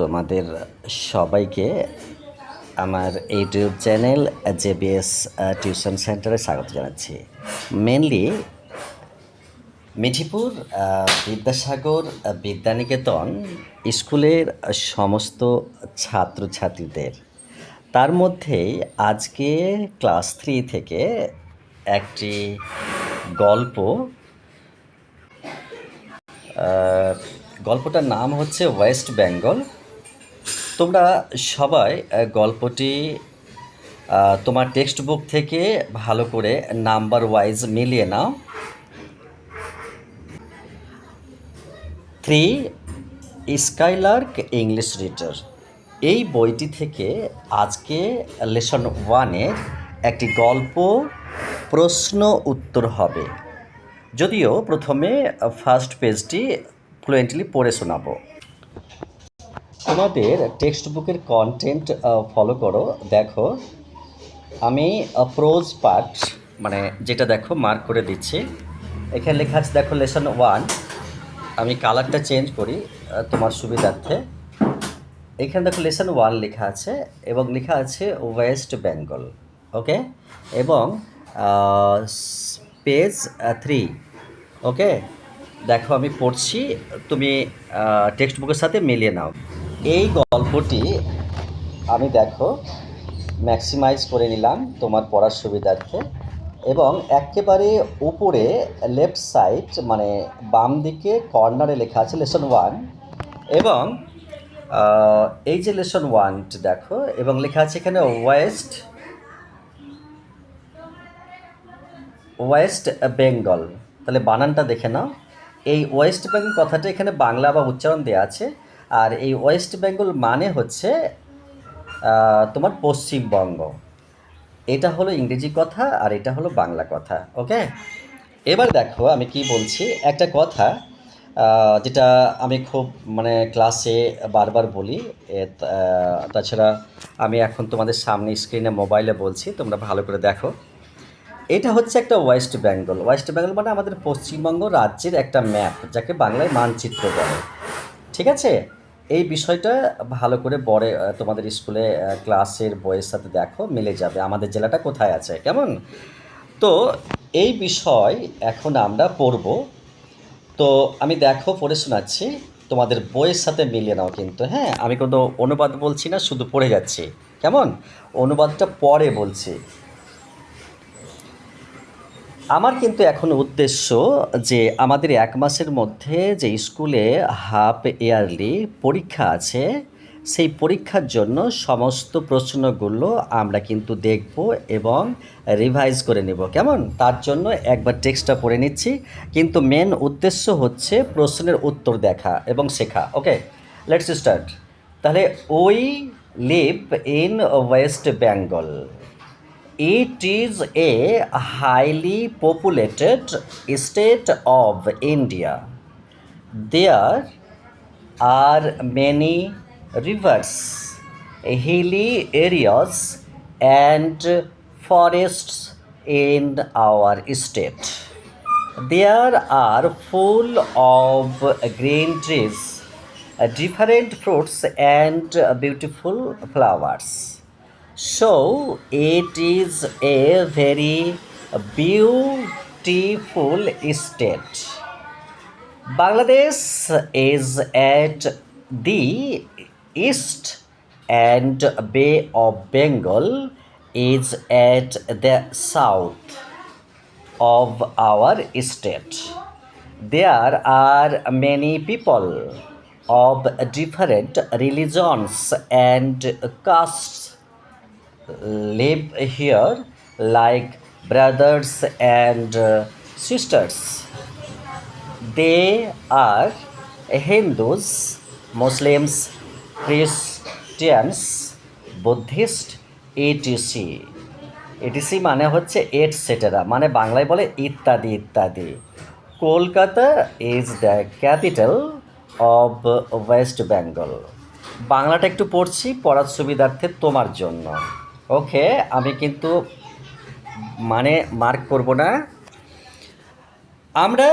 তোমাদের সবাইকে আমার ইউটিউব চ্যানেল জেবিএস টিউশন সেন্টারে স্বাগত জানাচ্ছি। মেনলি মিঠিপুর বিদ্যাসাগর বিদ্যানিকেতন স্কুলের সমস্ত ছাত্রছাত্রীদের, তার মধ্যেই আজকে ক্লাস 3 থেকে একটি গল্প, গল্পটার নাম হচ্ছে ওয়েস্ট বেঙ্গল। তোমরা সবাই গল্পটি তোমার টেক্সট বুক থেকে ভালো করে নাম্বার ওয়াইজ মিলিয়ে নাও। 3 স্কাইলার্ক ইংলিশ রিডার, এই বইটি থেকে আজকে লেসন 1-এর একটি গল্প প্রশ্ন উত্তর হবে। যদিও প্রথমে ফার্স্ট পেজটি ফ্লুয়েন্টলি পড়ে শোনাবো। তোমাদের টেক্সট বুকের কন্টেন্ট ফলো করো। দেখো আমি প্রোজ পার্ট মানে যেটা দেখো মার্ক করে দিচ্ছি। এখানে লেখা আছে, দেখো লেসন 1। আমি কালারটা চেঞ্জ করি তোমার সুবিধার্থে। এখানে দেখো লেসন 1 লেখা আছে এবং লেখা আছে ওয়েস্ট বেঙ্গল, ওকে, এবং পেজ 3, ওকে। দেখো আমি পড়ছি, তুমি টেক্সট বুকের সাথে মিলিয়ে নাও। এই গল্পটি আমি দেখো ম্যাক্সিমাইজ করে নিলাম তোমার পড়ার সুবিধার্থে, এবং একেবারে উপরে লেফট সাইড মানে বাম দিকে কর্নারে লেখা আছে লেসন 1, এবং এই যে লেসন 1 দেখো, এবং লেখা আছে এখানে ওয়েস্ট বেঙ্গল। তাহলে বানানটা দেখে নাও। এই ওয়েস্ট বেঙ্গল কথাটা এখানে বাংলা বা উচ্চারণ দেওয়া আছে, আর এই ওয়েস্ট বেঙ্গল মানে হচ্ছে তোমার পশ্চিমবঙ্গ। এটা হলো ইংরেজি কথা আর এটা হলো বাংলা কথা, ওকে। এবার দেখো আমি কি বলছি, একটা কথা যেটা আমি খুব মানে ক্লাসে বারবার বলি, তাছাড়া আমি এখন তোমাদের সামনে স্ক্রিনে মোবাইলে বলছি, তোমরা ভালো করে দেখো। এটা হচ্ছে একটা ওয়েস্ট বেঙ্গল। ওয়েস্ট বেঙ্গল মানে আমাদের পশ্চিমবঙ্গ রাজ্যের একটা ম্যাপ, যাকে বাংলায় মানচিত্র বলে, ঠিক আছে। এই বিষয়টা ভালো করে পরে তোমাদের স্কুলে ক্লাসের বইয়ের সাথে দেখো, মিলে যাবে আমাদের জেলাটা কোথায় আছে, কেমন। তো এই বিষয় এখন আমরা পড়ব। তো আমি দেখো পড়ে শোনাচ্ছি, তোমাদের বইয়ের সাথে মিলিয়ে নাও কিন্তু, হ্যাঁ। আমি কোনো অনুবাদ বলছি না, শুধু পড়ে যাচ্ছি, কেমন। অনুবাদটা পরে বলছি। আমার কিন্তু এখন উদ্দেশ্য যে আমাদের 1 মাসের মধ্যে যে স্কুলে হাফ ইয়ারলি পরীক্ষা আছে, সেই পরীক্ষার জন্য সমস্ত প্রশ্নগুলো আমরা কিন্তু দেখব এবং রিভাইজ করে নেব, কেমন। তার জন্য একবার টেক্সটটা পড়ে নিচ্ছি, কিন্তু মেন উদ্দেশ্য হচ্ছে প্রশ্নের উত্তর দেখা এবং শেখা, ওকে। Let's start. তাহলে we live in West Bengal. It is a highly populated state of India. There are many rivers, hilly areas, and forests in our state. There are full of green trees, different fruits, and beautiful flowers. So it is a very beautiful state. Bangladesh is at the east and Bay of Bengal is at the south of our state. There are many people of different religions and castes live here like brothers and sisters. They are Hindus, Muslims, Christians, Buddhist, etc. etc মানে হচ্ছে et cetera, মানে বাংলায় বলে ইত্যাদি ইত্যাদি। Kolkata is the capital of West Bengal. বাংলাটা একটু পড়ছি পড়ার সুবিধার্থে তোমার জন্য, ওকে। আমি কিন্তু মানে মার্ক করব না। আমরা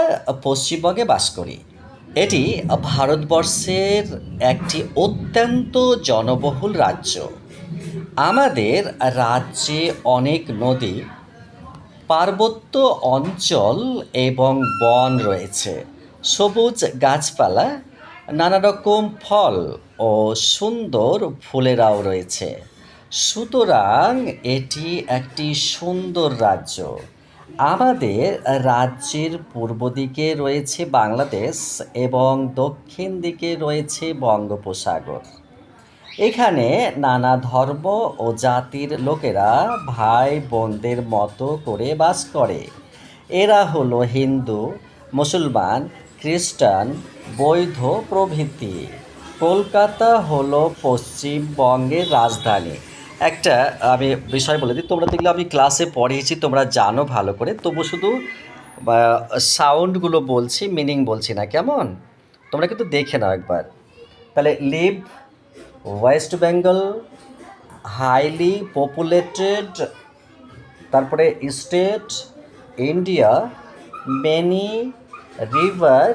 পশ্চিমবঙ্গে বাস করি, এটি ভারতবর্ষের একটি অত্যন্ত জনবহুল রাজ্য। আমাদের রাজ্যে অনেক নদী, পার্বত্য অঞ্চল এবং বন রয়েছে, সবুজ গাছপালা, নানা রকম ফল ও সুন্দর ফুলেরাও রয়েছে। সুতরাং এটি একটি সুন্দর রাজ্য। আমাদের রাজ্যের পূর্ব দিকে রয়েছে বাংলাদেশ এবং দক্ষিণ দিকে রয়েছে বঙ্গোপসাগর। এখানে নানা ধর্ম ও জাতির লোকেরা ভাই বোনদের মতো করে বাস করে। এরা হলো হিন্দু, মুসলমান, খ্রিস্টান, বৌদ্ধ প্রভৃতি। কলকাতা হলো পশ্চিমবঙ্গের রাজধানী। একটা আমি বিষয় বলে দিই, তোমরা দেখলে আমি ক্লাসে পড়িয়েছি, তোমরা জানো ভালো করে, তবু শুধু সাউন্ডগুলো বলছি, মিনিং বলছি না, কেমন? তোমরা কিন্তু দেখে নাও একবার। তাহলে live West Bengal, highly populated, তারপরে state, India, many river,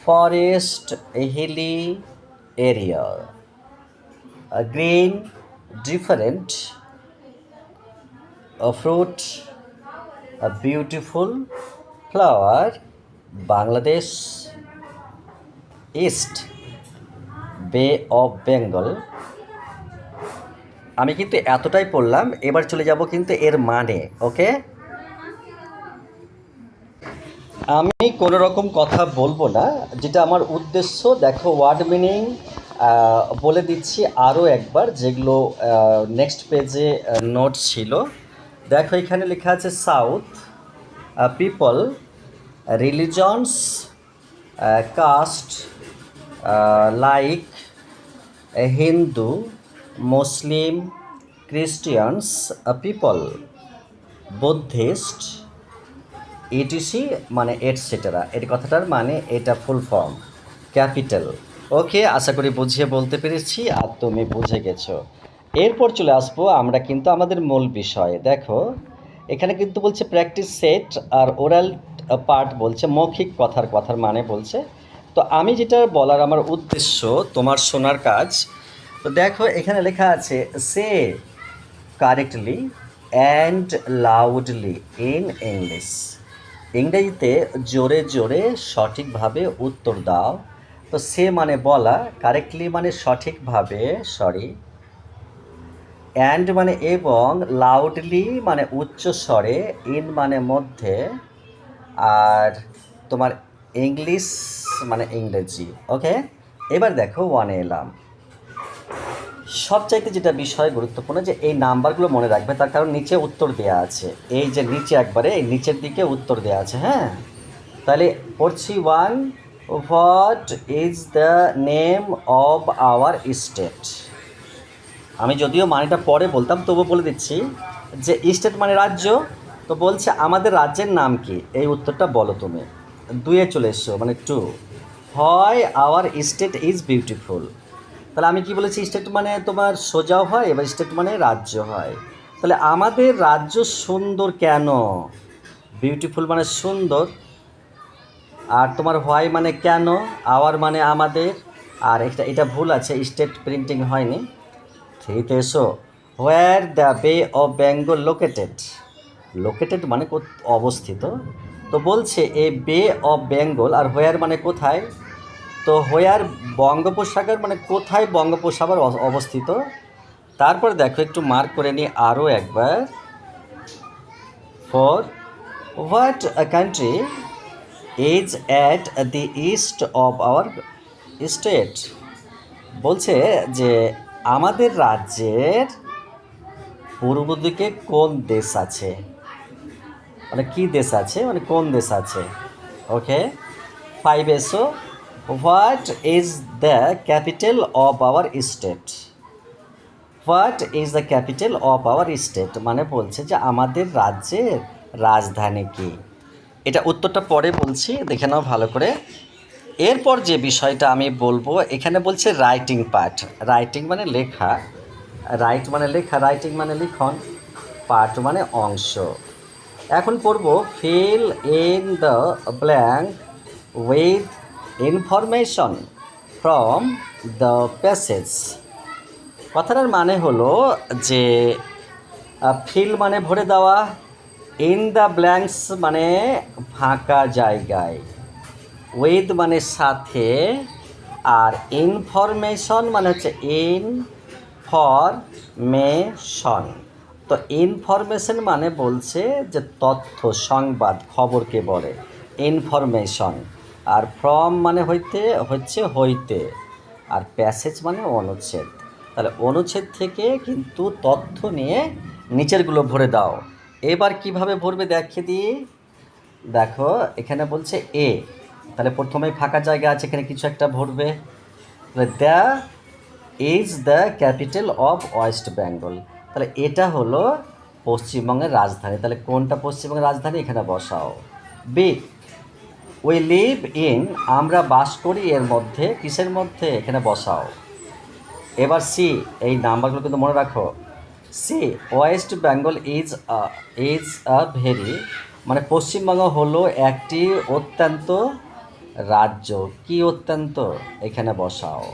forest, hilly area, green, different, fruit, beautiful flower, Bangladesh, east Bay of Bengal. আমি কিন্তু এতটাই পড়লাম, এবার চলে যাব কিন্তু এর মানে। ওকে, আমি কোনো রকম কথা বলবো না, যেটা আমার উদ্দেশ্য। দেখো ওয়ার্ড মিনিং বলে দিচ্ছি আরও একবার, যেগুলো নেক্সট পেজে নোট ছিল। দেখো এখানে লেখা আছে south, people, religions, caste, like Hindu, Muslim, Christians, people, Buddhist, etc মানে এটসেটেরা। এর কথাটার মানে এটা ফুল ফর্ম, ক্যাপিটাল। ওকে, আশা করি বুঝিয়ে বলতে পেরেছি আর তুমি বুঝে গেছো। এরপর চলে আসবো আমরা কিন্তু আমাদের মূল বিষয়ে। দেখো এখানে কিন্তু বলছে প্র্যাকটিস সেট, আর ওরাল পার্ট বলছে মৌখিক কথার মানে বলছে। তো আমি যেটা বলার আমার উদ্দেশ্য, তোমার শোনার কাজ। তো দেখো এখানে লেখা আছে সে correctly and loudly in English. ইংরেজিতে জোরে জোরে সঠিকভাবে উত্তর দাও। তো সে মানে বলা, কারেক্টলি মানে সঠিকভাবে, সরি, অ্যান্ড মানে এবং, লাউডলি মানে উচ্চ স্বরে, ইন মানে মধ্যে, আর তোমার ইংলিশ মানে ইংরেজি। ওকে, এবার দেখো ওয়ানে এলাম। সবচাইতে যেটা বিষয় গুরুত্বপূর্ণ যে এই নাম্বারগুলো মনে রাখবে, তার কারণ নিচে উত্তর দেওয়া আছে। এই যে নিচে একবারে এই নিচের দিকে উত্তর দেওয়া আছে। হ্যাঁ, তাহলে পড়ছি one, what is the name of our state. আমি যদিও মানেটা পরে বলতাম, তবু বলে দিচ্ছি যে স্টেট মানে রাজ্য। তো বলছে আমাদের রাজ্যের নাম কি, এই উত্তরটা বলো তুমি। দুয়ে চলে এসছো মানে টু, হয় আওয়ার স্টেট ইজ বিউটিফুল। তাহলে আমি কি বলেছি, স্টেট মানে তোমার সোজাও হয়, এবার স্টেট মানে রাজ্য হয়। তাহলে আমাদের রাজ্য সুন্দর কেন, বিউটিফুল মানে সুন্দর, আর তোমার হোয়াই মানে কেন, আওয়ার মানে আমাদের, আর এটা ভুল আছে, স্টেট প্রিন্টিং হয়নি। থ্রিতে এসো, হোয়ার দ্য বে অফ বেঙ্গল লোকেটেড। লোকেটেড মানে অবস্থিত। তো বলছে এ বে অফ বেঙ্গল, আর হোয়ার মানে কোথায়। তো হোয়ার বঙ্গোপসাগর মানে কোথায় বঙ্গোপসাগর অবস্থিত। তারপর দেখো একটু মার্ক করে নিই আরও একবার। For what country is at the east of our state. বলছে যে আমাদের রাজ্যের পূর্ব দিকে কোন দেশ আছে, মানে কী দেশ আছে, মানে কোন দেশ আছে। ওকে, ফাইভ এসো, what is the capital of our state. What is the capital of our state মানে বলছে যে আমাদের রাজ্যের রাজধানী কী। এটা উত্তরটা পরে বলছি, দেখে নাও ভালো করে। এরপর যে বিষয়টা আমি বলবো, এখানে বলছে রাইটিং পার্ট। রাইটিং মানে লেখা, রাইট মানে লেখা, রাইটিং মানে লিখন, পার্ট মানে অংশ। এখন পড়ব fill in the blank with information from the passage. কথাটার মানে হলো যে ফিল মানে ভরে দেওয়া, ইন দ্য ব্ল্যাঙ্কস মানে ফাঁকা জায়গায়, উইথ মানে সাথে, আর ইনফরমেশন মানে হচ্ছে ইনফরমেশন। তো ইনফরমেশন মানে বলছে যে তথ্য, সংবাদ, খবরকে বলে ইনফরমেশন। আর ফ্রম মানে হইতে, আর প্যাসেজ মানে অনুচ্ছেদ। তাহলে অনুচ্ছেদ থেকে কিন্তু তথ্য নিয়ে নিচেরগুলো ভরে দাও। এবার কিভাবে ভরবে দেখিয়ে দিই। দেখো এখানে বলছে এ, তাহলে প্রথমেই ফাঁকা জায়গা আছে, এখানে কিছু একটা ভরবে। তাহলে the is the capital of West Bengal, তাহলে এটা হলো পশ্চিমবঙ্গের রাজধানী। তাহলে কোনটা পশ্চিমবঙ্গের রাজধানী এখানে বসাও। বি, উই লিভ ইন, আমরা বাস করি এর মধ্যে, কিসের মধ্যে এখানে বসাও। এবার সি, এই নাম্বারগুলো কিন্তু মনে রাখো। C, West Bengal is a very, মানে পশ্চিমবঙ্গ হলো একটি অত্যন্ত রাজ্য। কি অত্যন্ত এখানে বসাও।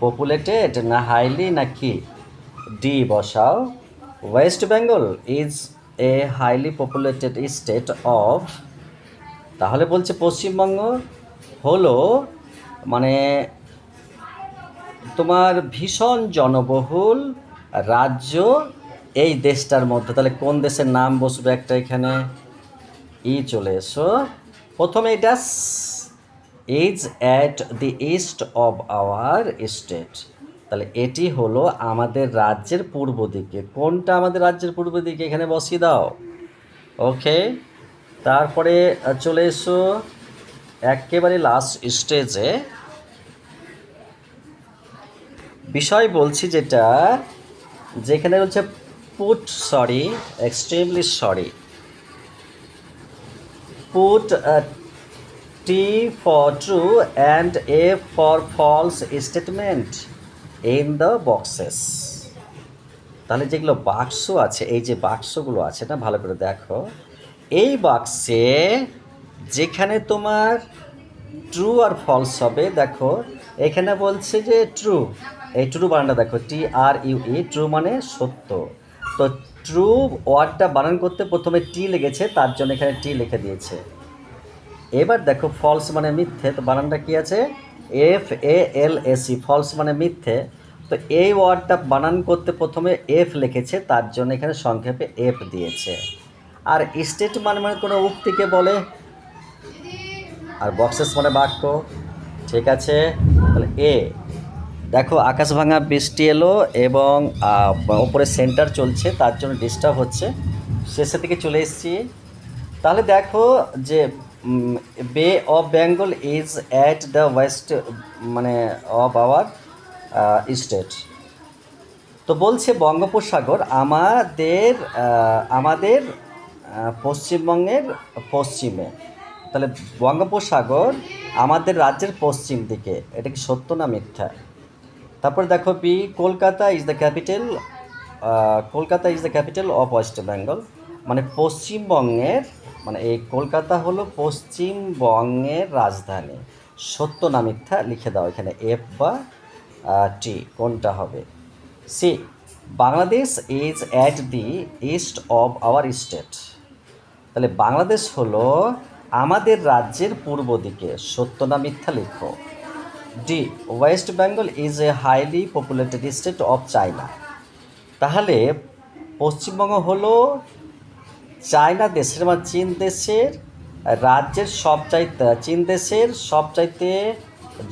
পপুলেটেড না হাইলি না কি, ডি বসাও। West Bengal is a highly populated state of, তাহলে বলছে পশ্চিমবঙ্গ হলো মানে তোমার ভীষণ জনবহুল রাজ্য এই দেশটার মধ্যে। তাহলে কোন দেশের নাম বসবে একটা এখানে, ই চলে এসো। প্রথমে এটা is at the east of our state, তাহলে এটি হলো আমাদের রাজ্যের পূর্ব দিকে। কোনটা আমাদের রাজ্যের পূর্ব দিকে এখানে বসিয়ে দাও। ওকে, তারপরে চলে এসো একেবারে লাস্ট স্টেজে। বিষয় বলছি যেখানে বলছে put, sorry, extremely sorry, put T for true and a for false statement in the boxes. তাহলে যেগুলো বাক্স আছে, এই যে বাক্সগুলো আছে না, ভালো করে দেখো। এই বাক্সে যেখানে তোমার ট্রু আর ফলস হবে, দেখো এখানে বলছে যে ট্রু, এই ট্রু বানানটা দেখো, TRUE, ট্রু মানে সত্য। তো ট্রু ওয়ার্ডটা বানান করতে প্রথমে টি লেগেছে, তার জন্য এখানে টি লিখে দিয়েছে। এবার দেখো ফলস মানে মিথ্যে, তো বানানটা কি আছে, FALSE, ফলস মানে মিথ্যে। তো এই ওয়ার্ডটা বানান করতে প্রথমে এফ লিখেছে, তার জন্য এখানে সংক্ষেপে এফ দিয়েছে। আর স্টেট মানে কোনো উক্তিকে বলে, আর বক্সেস মানে বাক্য। ঠিক আছে, তাহলে এ। দেখো আকাশ ভাঙা বৃষ্টি এলো এবং ওপরে সেন্টার চলছে, তার জন্য ডিস্টার্ব হচ্ছে, শেষের দিকে চলে এসেছি। তাহলে দেখো যে বে of Bengal is at the West মানে অফ আওয়ার স্টেট। তো বলছে বঙ্গোপসাগর আমাদের পশ্চিমবঙ্গের পশ্চিমে। তাহলে বঙ্গোপসাগর আমাদের রাজ্যের পশ্চিম দিকে, এটা কি সত্য না মিথ্যা। তারপর দেখো B, Kolkata is the capital of West Bengal, মানে পশ্চিমবঙ্গের, মানে এই কলকাতা হলো পশ্চিমবঙ্গের রাজধানী। সত্য না মিথ্যা লিখে দাও এখানে, এফ বা টি কোনটা হবে। C, Bangladesh is at the east of our state, তাহলে বাংলাদেশ হলো আমাদের রাজ্যের পূর্ব দিকে। সত্য না মিথ্যা লিখো। D, West Bengal is a highly populated state of China, তাহলে পশ্চিমবঙ্গ হলো চায়না দেশের বা চীন দেশের রাজ্যের চীন দেশের সবচাইতে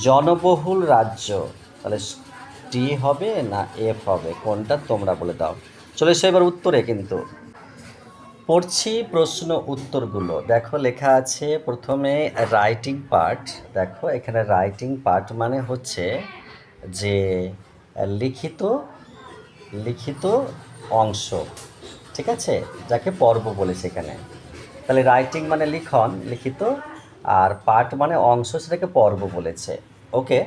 জনবহুল রাজ্য। তাহলে টি হবে না এফ হবে, কোনটা তোমরা বলে দাও। চলে এসো এবার উত্তরে। কিন্তু পড়ছি প্রশ্ন উত্তরগুলো। দেখো লেখা আছে প্রথমে রাইটিং পার্ট। দেখো এখানে রাইটিং পার্ট মানে হচ্ছে যে লিখিত লিখিত অংশ, ঠিক আছে, যাকে পর্ব বলেছে এখানে। তাহলে রাইটিং মানে লিখন, লিখিত, আর পার্ট মানে অংশ, সেটাকে পর্ব বলেছে। ওকে,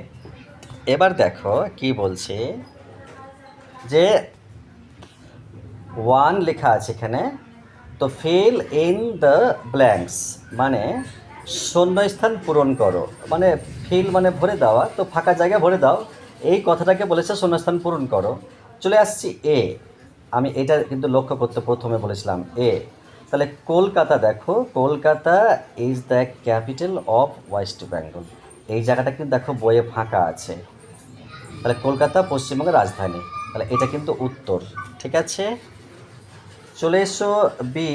এবার দেখো কি বলছে যে 1 লেখা আছে এখানে। তো ফিল ইন দ্য ব্ল্যাঙ্কস মানে শূন্যস্থান পূরণ করো, মানে ফিল মানে ভরে দেওয়া, তো ফাঁকা জায়গা ভরে দাও, এই কথাটাকে বলেছে শূন্যস্থান পূরণ করো। চলে আসছি এ, আমি এটা কিন্তু লক্ষ্য করতে প্রথমে বলেছিলাম এ। তাহলে কলকাতা, দেখো Kolkata is the capital of West Bengal, এই জায়গাটা কিন্তু দেখো বইয়ে ফাঁকা আছে, তাহলে কলকাতা পশ্চিমবঙ্গের রাজধানী, তাহলে এটা কিন্তু উত্তর। ঠিক আছে, চলে এসো বি,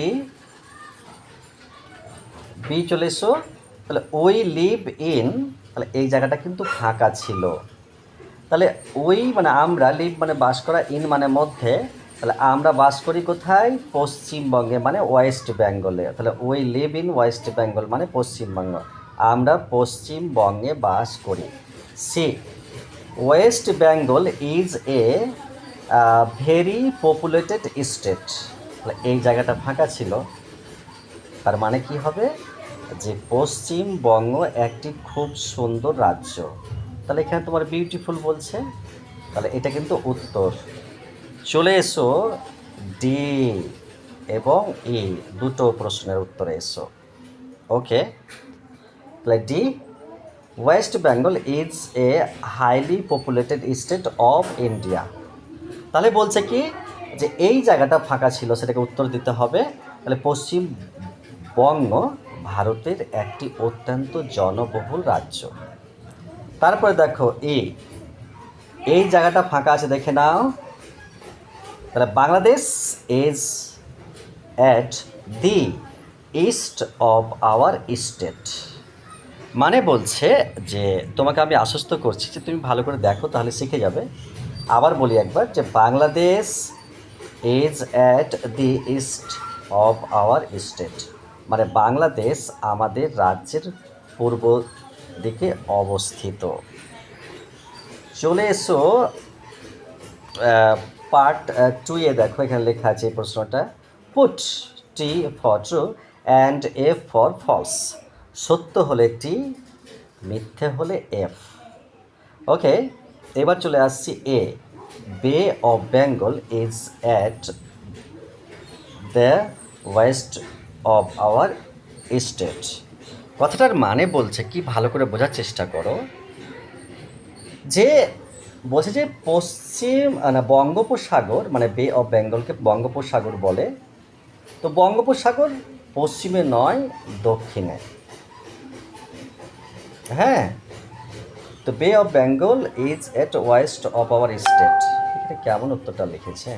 বি চলে এসো। তাহলে উই লিভ ইন, তাহলে এই জায়গাটা কিন্তু ফাঁকা ছিল, তাহলে উই মানে আমরা, লিভ মানে বাস করা, ইন মানে মধ্যে, তাহলে আমরা বাস করি কোথায়? পশ্চিমবঙ্গে মানে ওয়েস্ট বেঙ্গলে, তাহলে we live in West Bengal মানে পশ্চিমবঙ্গ, আমরা পশ্চিমবঙ্গে বাস করি। C, West Bengal is a very populated state, তাহলে এই জায়গাটা ফাঁকা ছিল, তার মানে কি হবে? যে পশ্চিমবঙ্গ একটি খুব সুন্দর রাজ্য, তাহলে এখানে তোমার বিউটিফুল বলছে, তাহলে এটা কিন্তু উত্তর। চলে এসো ডি এবং ই, দুটো প্রশ্নের উত্তরে এসো। ওকে, তাহলে D, West Bengal is a highly populated state of India, তাহলে বলছে কি যে এই জায়গাটা ফাঁকা ছিল, সেটাকে উত্তর দিতে হবে, তাহলে পশ্চিমবঙ্গ ভারতের একটি অত্যন্ত জনবহুল রাজ্য। তারপরে দেখো এই জায়গাটা ফাঁকা আছে, দেখে নাও, তাহলে Bangladesh is at the east of our state, মানে বলছে যে তোমাকে আমি আশ্বস্ত করছি যে তুমি ভালো করে দেখো, তাহলে শিখে যাবে। আবার বলি একবার, যে Bangladesh is at the east of our state, মানে বাংলাদেশ আমাদের রাজ্যের পূর্ব দিকে অবস্থিত। চলে এসো পার্ট 2 এ, দেখো এখানে লেখা আছে এই প্রশ্নটা, put T for true and F for false, সত্য হলে টি, মিথ্যে হলে এফ। ওকে, এবার চলে আসছি এ, বে of Bengal is at the West of our state, কথাটার মানে বলছে কি, ভালো করে বোঝার চেষ্টা করো, যে বলছে যে পশ্চিম না বঙ্গোপসাগর, মানে বে অফ বেঙ্গলকে বঙ্গোপসাগর বলে, তো বঙ্গোপসাগর পশ্চিমে নয়, দক্ষিণে। হ্যাঁ, তো বে of Bengal is at West of our state, এখানে কেমন উত্তরটা লিখেছে?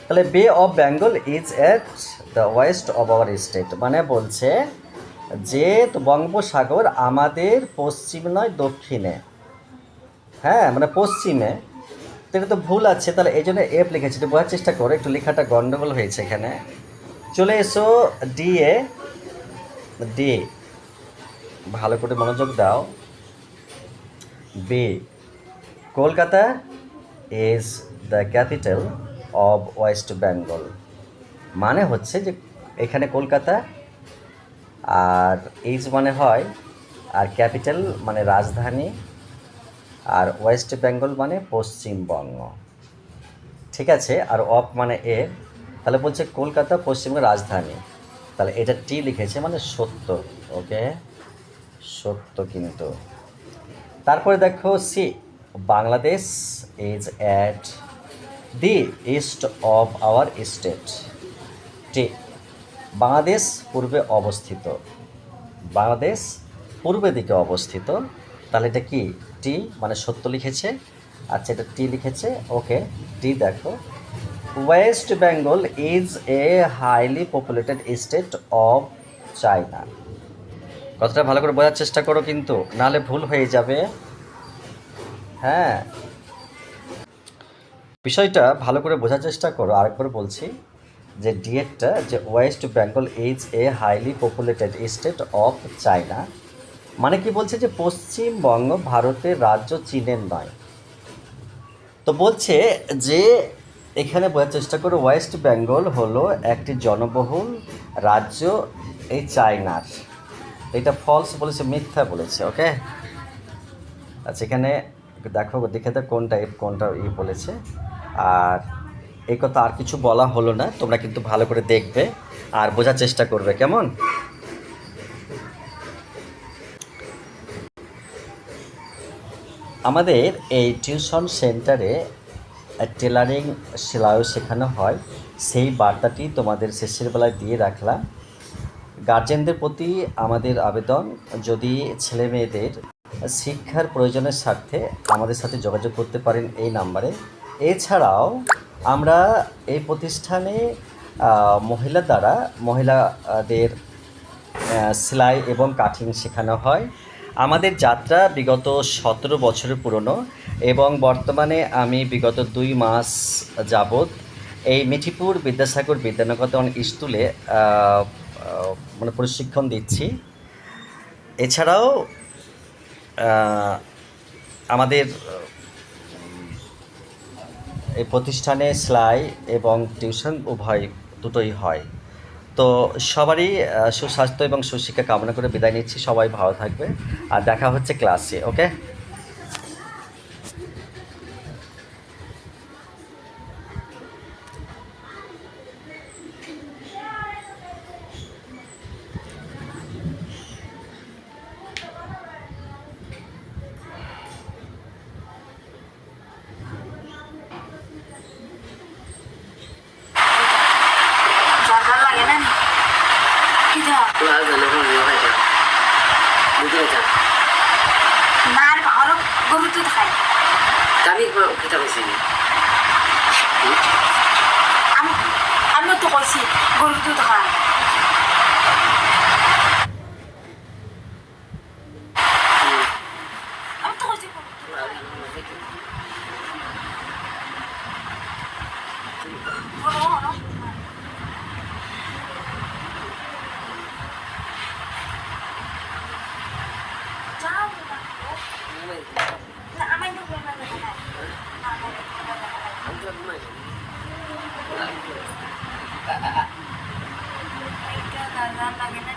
তাহলে বে of Bengal is at the West of our state, মানে বলছে যে তো বঙ্গোপসাগর আমাদের পশ্চিমে নয়, দক্ষিণে। হ্যাঁ, মানে পশ্চিমে, তো এটা তো ভুল আছে, তাহলে এই জন্য এফ লিখেছি, একটু বোঝার চেষ্টা করো, একটু লেখাটা গন্ডগোল হয়েছে এখানে। চলে এসো ডি এ, ডি, ভালো করে মনোযোগ দাও। B, Kolkata is the capital of West Bengal, মানে হচ্ছে যে এখানে কলকাতা, আর ইজ মানে হয়, আর ক্যাপিটাল মানে রাজধানী, আর ওয়েস্ট বেঙ্গল মানে পশ্চিমবঙ্গ। ঠিক আছে, আর অফ মানে এ, তাহলে বলছে কলকাতা পশ্চিমবঙ্গের রাজধানী, তাহলে এটা টি লিখেছে মানে সত্য। ওকে, সত্য কিন্তু। তারপরে দেখো C, Bangladesh is at the east of our state, T, Bangladesh পূর্বে অবস্থিত, বাংলাদেশ পূর্বের দিকে অবস্থিত, তাহলে এটা কি? টি মানে সত্য লিখেছে, আচ্ছা এটা টি লিখেছে। ওকে, টি দেখো, West Bengal is a highly populated state of China, কথাটা ভালো করে বোঝার চেষ্টা করো কিন্তু, নাহলে ভুল হয়ে যাবে। হ্যাঁ, বিষয়টা ভালো করে বোঝার চেষ্টা করো, আরেকবার বলছি, যে ডিএটটা, যে West Bengal is a highly populated state of China, মানে কি বলছে যে পশ্চিমবঙ্গ ভারতের রাজ্য, চীনের নয়। তো বলছে যে এখানে বোঝার চেষ্টা করো, ওয়েস্ট বেঙ্গল হলো একটি জনবহুল রাজ্য এই চায়নার, এটা ফলস বলেছে, মিথ্যা বলেছে। ওকে, আচ্ছা এখানে দেখো, দেখে তো কোনটা এফ কোনটা ই বলেছে, আর এই কথা আর কিছু বলা হলো না, তোমরা কিন্তু ভালো করে দেখবে আর বোঝার চেষ্টা করবে, কেমন? আমাদের এই টিউশন সেন্টারে টেলারিং সেলাইও শেখানো হয়, সেই বার্তাটি তোমাদের শেষের বেলায় দিয়ে রাখলাম। গার্জেনদের প্রতি আমাদের আবেদন, যদি ছেলে মেয়েদের শিক্ষার প্রয়োজনের স্বার্থে আমাদের সাথে যোগাযোগ করতে পারেন এই নাম্বারে। এছাড়াও আমরা এই প্রতিষ্ঠানে মহিলার দ্বারা মহিলাদের সেলাই এবং কাটিং শেখানো হয়। আমাদের যাত্রা বিগত 17 বছরের পুরনো এবং বর্তমানে আমি বিগত 2 মাস যাবৎ এই মিঠিপুর বিদ্যাসাগর বিদ্যানিকেতন স্কুলে মানে প্রশিক্ষণ দিচ্ছি। এছাড়াও আমাদের এই প্রতিষ্ঠানে সেলাই এবং টিউশন উভয় দুটোই হয়। তো সবারই সুস্বাস্থ্য এবং সুশিক্ষা কামনা করে বিদায় নিচ্ছি। সবাই ভালো থাকবে, আর দেখা হচ্ছে ক্লাসে। ওকে। ঝাল লাগে না কি যা না আর আরো গরু তো খাই আমিও তো কইছি গরু দুধ খায়। আমি তো কইছি গরুর দুধ খায়। বলো, বলো। যাও না, না আমার তো বলবে না না এটা দাদা লাগে না